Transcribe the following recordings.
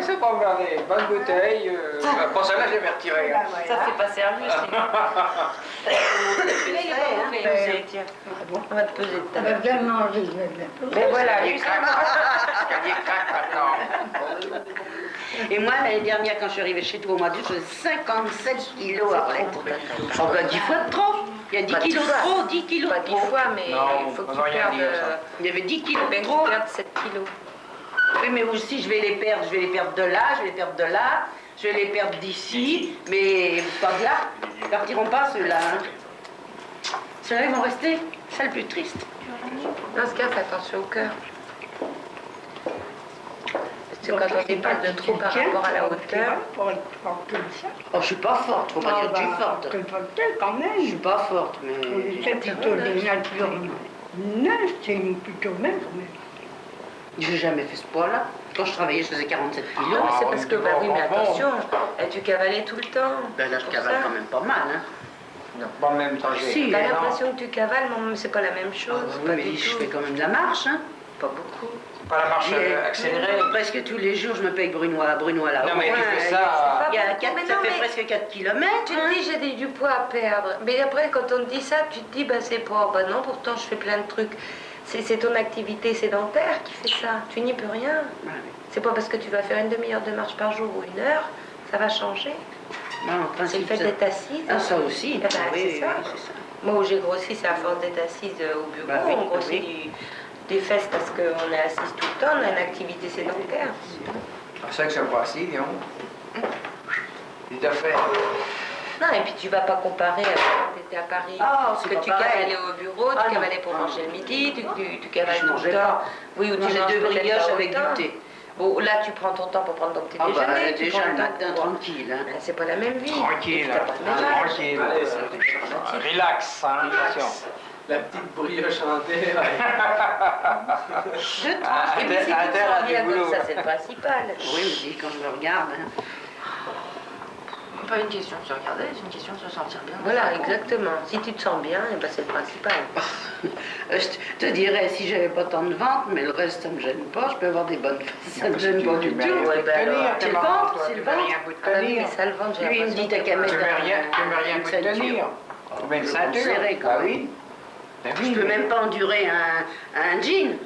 c'est pas regardé. Bonne bouteille. Pour cela, je vais retirer. Ça, c'est pas sérieux, c'est... Tiens, on va te peser de ta va bien manger, je vais bien. Mais voilà, Et moi, l'année dernière, quand je suis arrivée chez toi au mois d'août, je faisais 57 kilos, Arlette. Oh, bah 10 fois de trop. Il y a 10 kilos de trop, 10 kilos de trop. Pas 10 fois, mais il faut que tu perdes... Il y avait 10 kilos Il de faut trop. que tu perdes 7 kilos. Oui, mais aussi, je vais les perdre de là, je vais les perdre de là, je vais les perdre d'ici, mais pas de là. Ils ne partiront pas, ceux-là. Hein. Ceux-là, ils vont rester. C'est le plus triste. Dans ce cas, fais attention au cœur. Parce que quand on dépasse de trop par rapport à la hauteur... Oh, je suis pas forte, faut pas dire que je suis forte. Quand même. Je suis pas forte, mais... C'est plutôt de nature neige, c'est plutôt même quand même. J'ai jamais fait ce poids-là. Quand je travaillais, je faisais 47 kilos. Non, mais c'est parce que, bah oui, mais attention, tu cavalais tout le temps. Ben là, je cavale quand même pas mal, hein. Non. Bon, en même temps, Si, T'as l'impression que tu cavales, mais c'est pas la même chose. oui, Pas mais du je tout. fais quand même de la marche, hein. Pas beaucoup. pas la marche accélérée. Presque tous les jours, je me paye Brunois là. Non, mais tu fais ça. Il y a 4, Mais ça non, fait mais- presque 4 kilomètres. Tu te dis, j'ai du poids à perdre. Mais après, quand on te dit ça, tu te dis, bah c'est pas. Bah non, pourtant, je fais plein de trucs. C'est ton activité sédentaire qui fait ça. Tu n'y peux rien. C'est pas parce que tu vas faire une demi-heure de marche par jour ou une heure, ça va changer. Non, en C'est le principe, fait ça- d'être assise. Ah, ça aussi. Eh ben, Oui, c'est ça. oui, c'est ça. Moi, où j'ai grossi, c'est à force d'être assise au bureau. Bah oui, on grossit oui. des fesses parce qu'on est assise tout le temps, on a une activité sédentaire. C'est ça que ça va assis, non? Tout à fait. Non, et puis tu vas pas comparer à quand tu étais à Paris. Ah, c'est que pas tu pareil. cavalais au bureau, Ah, tu non. cavalais pour Ah, manger non. le midi, tu cavales Je tout le mangeais temps. pas. Oui, ou Je tu mangeais manges 2 peut-être brioches pas avec du autant. thé. Bon, là, tu prends ton temps pour prendre ton petit Ah bah, déjeuner. tu déjà prends le temps matin, pour- tranquille, hein. Ben, c'est pas la même vie. Et Tranquille, puis, t'as pas le même âge. tranquille. Relax, hein, attention. La petite brioche en terre. Je Et puis, si tu te Inter sens a du bien comme boulot. ça, c'est le principal. Oui, mais quand je me regarde, hein. Pas une question de se regarder, c'est une question de se sentir bien. Voilà, exactement. Si tu te sens bien, eh ben, c'est le principal. Je te dirais, si j'avais pas tant de ventre, mais le reste, ça me gêne pas, je peux avoir des bonnes fesses, ça me gêne pas du tout. Ouais, ben alors, C'est le ventre, c'est le ventre. Ah bah oui, mais ça, le ventre, j'ai Lui, il me dit, t'as qu'à mettre Tu mets rien une pour tenir. ceinture. Tu mets une Vous ceinture. serrez, quoi. Ah oui. Je peux même pas endurer un jean.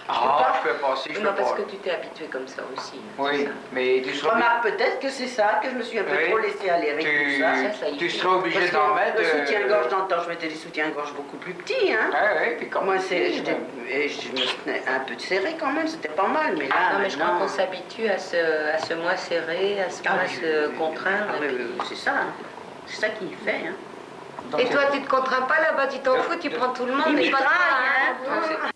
Ah, je peux pas, si je Non, peux parce pas. que tu t'es habitué comme ça aussi. Oui, mais tu seras Remarque peut-être que c'est ça, que je me suis un peu Oui. trop laissée aller avec tout ça. tu seras obligé Parce d'en que mettre. le soutien-gorge dans le temps, je mettais des soutiens-gorge beaucoup plus petits, hein. Ah oui, puis comment Moi, je me tenais un peu serré quand même, c'était pas mal, mais là, Non, mais je crois maintenant- qu'on s'habitue à se moins serrer, à se Ah moins oui, se oui, oui. contraindre. Ah et oui, puis- oui, c'est ça, hein. C'est ça qui fait, hein. Donc, Et toi, tu te contrains pas là-bas, tu t'en fous, tu prends tout le monde. Il et m'y pas toi, traille, hein. donc c'est-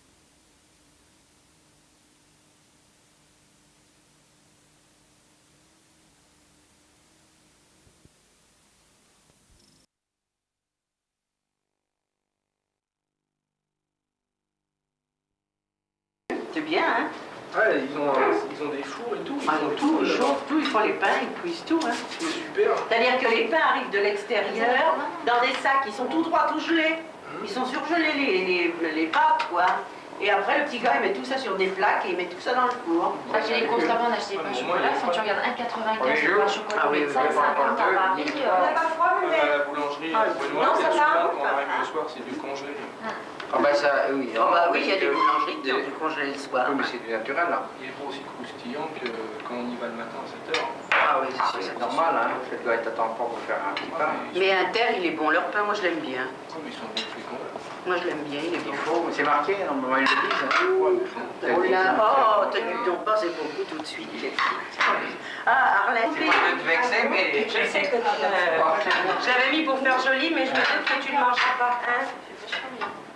C'est bien, hein. Ouais, ils ont des fours et tout. Ah, font tout, ils là-bas. chauffent tout, ils font les pains, ils cuisent tout, hein. C'est super. C'est-à-dire que les pains arrivent de l'extérieur, dans des sacs, ils sont tout droits, tout gelés. Ils sont surgelés, les pâtes, quoi. Et après, le petit gars, il met tout ça sur des plaques et il met tout ça dans le four. J'ai les courses là-bas, on a acheté des pains au chocolat. Quand tu regardes 1,95 Oui, le pain au chocolat, Ah oui, ça, oui, c'est un pain à Paris. pas froid, À la boulangerie, Ah, Benoît, non, c'est ça va, souvent ça quand on va. arrive le soir, c'est du congelé. Ah bah ça, oui. Oh bah oui, il y a des parce que- boulangeries qui ont du congelé le soir. Oui, mais c'est du naturel, là. Il est pas aussi croustillant que quand on y va le matin à 7h. Ah oui, C'est normal, hein. Tu dois être à temps pour faire un petit pain. Mais Inter, il est bon, leur pain, moi je l'aime bien. Mais ils sont bons féconds. Moi je l'aime bien, il est Il bon. faut, c'est marqué, normalement ils le disent. Hein. Ouais, mais Oh là, oh, t'occupe donc pas, c'est beaucoup tout de suite. Ah, Arlette. C'est pas de te vexer, mais... Je sais que je l'avais mis pour faire joli, mais je me doute que tu ne mangeras pas. Hein.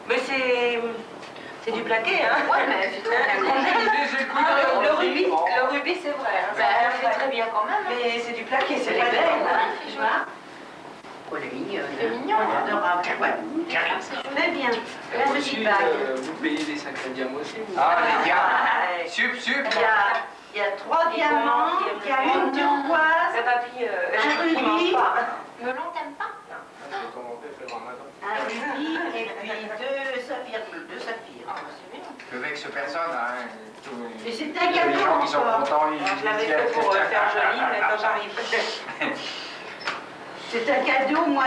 Mais c'est du plaqué, hein. Ouais, mais c'est très bien. Ah, le rubis, c'est vrai. Hein. Bah, elle fait très bien quand même. Mais c'est du plaqué, c'est Elle est pas belle, belle. hein. Tu vois, Oh, elle est mignonne. c'est mignon. hein. Adorable. Ouais. Très bien. La petite bague. vous payez des sacs à diamants aussi vous Ah, les gars. Sup. Il y a 3 diamants, il y a une turquoise, C'est papy, Un je mange rubis. pas. Melon, t'aimes pas? Parce que ton père fait le ramadan. un rubis et puis 2 saphirs bleus, 2 saphirs. Ah, bah, c'est bien. Je vexe personne, hein. Mais c'est Tous un les cadeau, gens qui sont encore. contents, ils Je l'avais viennent. fait pour faire joli, mais quand j'arrive. C'est un cadeau, moi,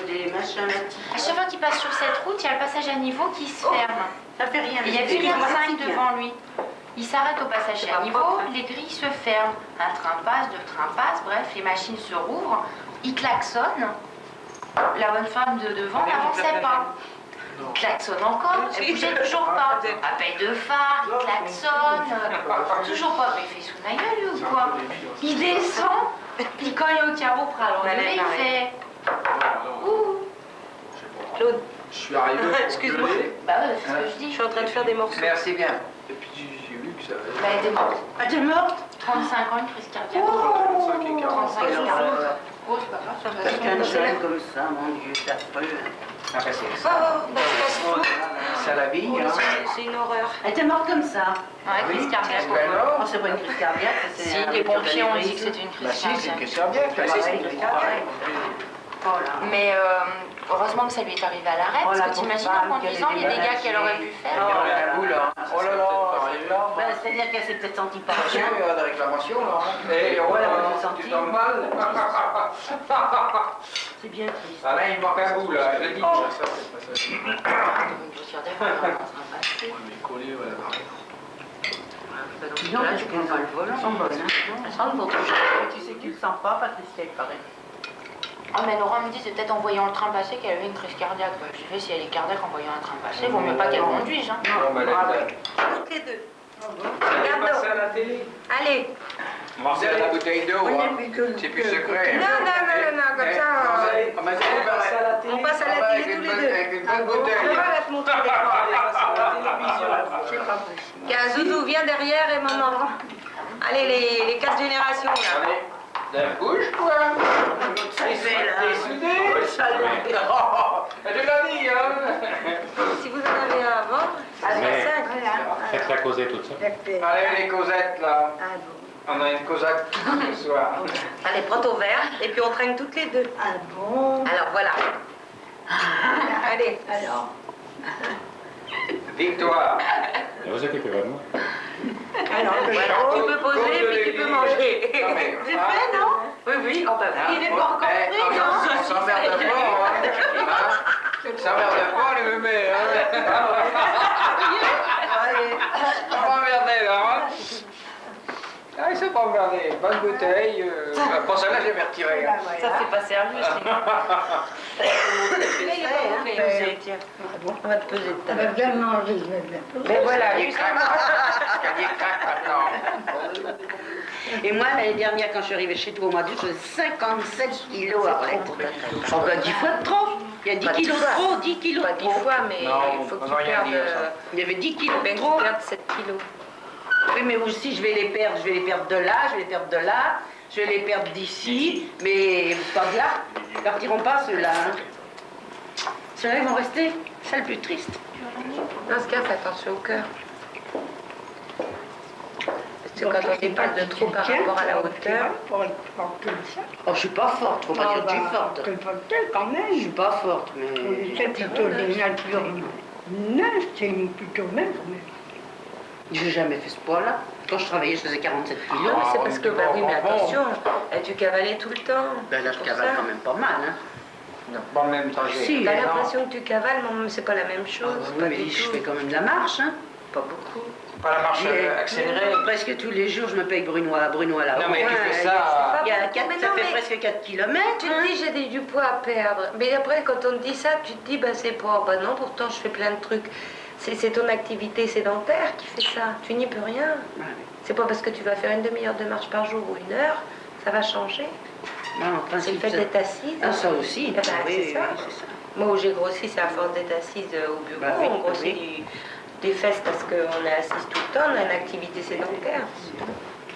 des machins là. À chaque fois qu'il passe sur cette route, il y a le passage à niveau qui se Oh. ferme. Ça fait rien. Et il y a c'est 1,5 bien. devant lui. Il s'arrête au passage C'est à pas niveau, propre, hein. les grilles se ferment. Un train passe, deux trains passent, bref, les machines se rouvrent. Il klaxonne. La bonne femme de devant n'avançait pas. Il klaxonne encore, elle bougeait toujours pas. Appel de phare, il klaxonne. Toujours pas. Mais il fait sous la gueule, lui, ou quoi? Il descend, il cogne au carreau pour l'enlever, il fait... Ouh. Claude, Je suis arrivé pour Excuse-moi. gueuler, Bah ouais, c'est ce que je dis. je suis en train de faire des morceaux. Merci bien. et puis j'ai vu que ça Bah, avait... elle était morte. Ah, t'es morte? 35 ans, une crise cardiaque. Oh. 35 et 40. 35 ans. Oh, c'est pas grave, ça va. Quelqu'un de jeune comme ça, mon Dieu, c'est affreux. Ah, ben, c'est Oh, ça. bah, c'est pas C'est la vie, hein. c'est une horreur. Elle était morte comme ça. Ouais, crise cardiaque. Ben Oh, non. c'est pas une crise cardiaque, c'est Si, un les pompiers ont dit que anévrisme. c'était une Bah crise si, c'est une cardiaque. question bien. C'est pareil, une crise cardiaque. Oh là. Mais heureusement que ça lui est arrivé à l'arrêt, Oh, parce la que pauvre t'imagines femme en conduisant qui les avait des dégâts qu'elle aurait pu Il y faire. a la boule, hein. Oh là là, c'est là. Ben, c'est-à-dire qu'elle s'est peut-être sentie pas Attention, bien. il y a des réclamations, là. hein. Et Ouais, voilà, elle s'est tu sentie. tombes mal. C'est bien triste. Ah là, il manque un bout, là. Je le dis. Ça, c'est pas ça. Une blessure derrière, Ouais, mais collé, ouais. Dis donc, tu prends pas le volant. Elles sont bonnes, hein. Elles sont bonnes. Tu sais que tu le sens pas, Patricia, il paraît. Ah mais Laurent me dit c'est peut-être en voyant le train passer qu'elle avait une crise cardiaque. Bah, j'ai fait si elle est cardiaque en voyant un train passer, vaut mieux pas qu'elle conduise. Hein. Non, mais Ah, là, ouais. Toutes les deux. Regarde Regarde à la télé. Allez. vous avez la bouteille d'eau, On hein. n'est plus que- C'est plus secret. Non, comme Eh, ça. on va dire, Passe à la télé. On passe à la télé tous les deux. Avec une Ah bonne bon, bouteille. on va te montrer l'écran. À la télévision. C'est pas possible. Il y a un zouzou, viens derrière et maman. Allez, les 4 générations là. Allez, bouge, toi. C'est là. T'es soudé. Tu l'as dit, hein. Si vous en avez un avant, ça fait 5. Faites la causer toute seule. Allez, les causettes, là. Ah bon. On a une causette ce soir. Allez, prends ton verre et puis on traîne toutes les deux. Ah bon. Alors voilà. Allez. Alors. Victoire. Ne vous occupez pas de moi. Alors, Voilà, tu peux poser puis tu peux manger. Non, mais, C'est ah, fait, non? Oui, oui. Oh, bah, il est pas encore prêt, non? On s'emmerde pas, hein. S'emmerde pas, les bébés, hein. On va emmerder, là, hein. Ah, ils sont pas emmerdés. Bonne bouteille. Pour celle-là, j'ai bien retiré. Hein. Ça, c'est pas sérieux, c'est... On va te peser tout à on va l'heure. bien manger, je vais bien. Mais voilà, Il lui, craque. Il craque maintenant. Et moi, l'année dernière, quand je suis arrivée chez toi au mois d'août, je faisais 57 kilos à Arlette. Oh, bah, 10 fois de trop. Il y a 10 Pas 10 kilos de fois. trop, 10 kilos pas de 10 trop. fois, mais Non, il faut que on tu va rien perdes... dire, ça. Il y avait 10 kilos Ben, de que trop. tu perdes 7 kilos. Oui, mais aussi, je vais les perdre. Je vais les perdre de là, je vais les perdre de là, je vais les perdre d'ici, mais pas de là. Ils partiront pas, ceux-là. Hein. Ceux-là, ils vont rester. C'est le plus triste. Dans ce cas, fais attention au cœur. Parce que quand on dépasse de trop par rapport à la hauteur... Pour être forte comme ça. Oh, je suis pas forte. Faut pas dire que je suis forte. Tu es forte quand Je suis même. pas forte, mais... C'est plutôt des natures. Non, c'est plutôt même. J'ai jamais fait ce poids-là. Quand je travaillais, je faisais 47 kilos. Non, mais c'est parce que, bah oui, mais attention, tu cavalais tout le temps. Ben là, je Pour cavale ça. quand même pas mal, hein. Bon, en même temps, j'ai... Si, T'as non. l'impression que tu cavales, mais c'est pas la même chose. Ah, pas oui, mais du je tout. fais quand même de la marche, hein. Pas beaucoup. Pas la marche accélérée. Presque tous les jours, je me paye Bruno là. Non, mais tu Ouais, fais ça... Il y a Mais 4, non, ça fait mais- presque 4 kilomètres. Tu te dis, j'ai du poids à perdre. Mais après, quand on te dit ça, tu te dis, bah c'est pas. Bah non, pourtant, je fais plein de trucs. C'est ton activité sédentaire qui fait ça. Tu n'y peux rien. Ouais. C'est pas parce que tu vas faire une demi-heure de marche par jour ou une heure, ça va changer. Non, en C'est le principe, fait ça... d'être assise. Ah, ça aussi. Eh ben, oui, c'est ça. oui, c'est ça. Moi, où j'ai grossi, c'est à force d'être assise au bureau. Bah oui, on grossit oui. des fesses parce qu'on est assise tout le temps, on a une activité sédentaire.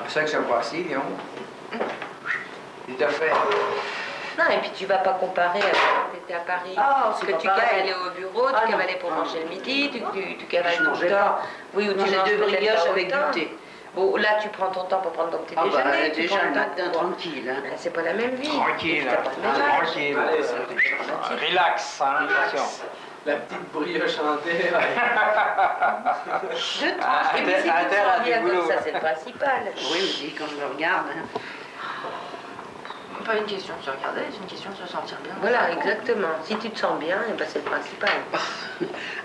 C'est ça que ça pas assis, non. Tout à fait. Non, et puis tu vas pas comparer à quand tu étais à Paris. Ah, c'est que pas tu pareil. cavalais au bureau, tu Ah, non. cavalais pour Ah, manger non. le midi, tu cavales Je tout mangeais le temps. pas. Oui, ou Je tu mangeais manges 2 peut-être brioches pas avec autant. du thé. Bon, là, tu prends ton temps pour prendre ton petit Ah bah déjeuner. tu déjà prends le temps matin, pour- tranquille. Hein. Ben, c'est pas la même vie. Tranquille, T'as pas le même âge. tranquille. Allez, Relax, hein, attention. La petite brioche en terre. Je trouve. Et puis si tu te Inter a sens du bien boulot. comme ça, c'est le principal. Oui, mais dis, quand je le regarde. Hein. Pas une question de se regarder, c'est une question de se sentir bien. Voilà, exactement. Si tu te sens bien, eh ben, c'est le principal.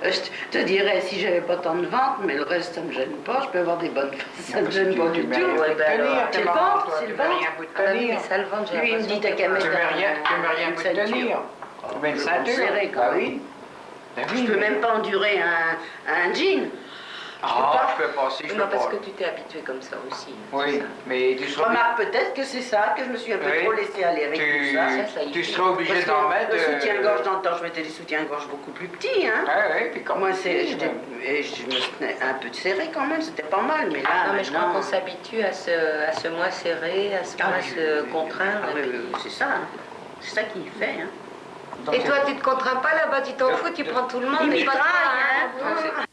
Je te dirais, si j'avais pas tant de ventre, mais le reste, ça me gêne pas. Je peux avoir des bonnes fesses, ça me gêne pas du tout. Ouais, ben alors, C'est le ventre, c'est le ventre. Ah bah oui, mais ça le ventre, j'ai Lui, il me l'impression dit, t'as que- qu'à mettre Tu mets rien, une pour ceinture. tenir. Tu mets une ceinture. serré, quand Bah même. oui. Ben Je oui, peux mais- même pas endurer un jean. Ah, je peux pas, si, je Non, peux parce pas. que tu t'es habitué comme ça aussi. Oui, mais tu seras Remarque peut-être que c'est ça, que je me suis un peu Oui. trop laissée aller avec tout ça. Ça y tu est. seras obligé Parce d'en que mettre. le soutien-gorge, dans le temps, je mettais des soutiens-gorge beaucoup plus petits, hein. Oui, puis quand Moi, je me tenais un peu serré quand même, c'était pas mal, mais là, Non, mais je crois maintenant- qu'on s'habitue à se moins serrer, à se Ah moins oui, se oui, contraindre. Ah et oui, puis- oui, c'est ça, hein. C'est ça qui fait, hein. Et toi, tu te contrains pas là-bas, tu t'en fous, tu prends tout le monde, mais Il pas toi. travaille, hein. hein.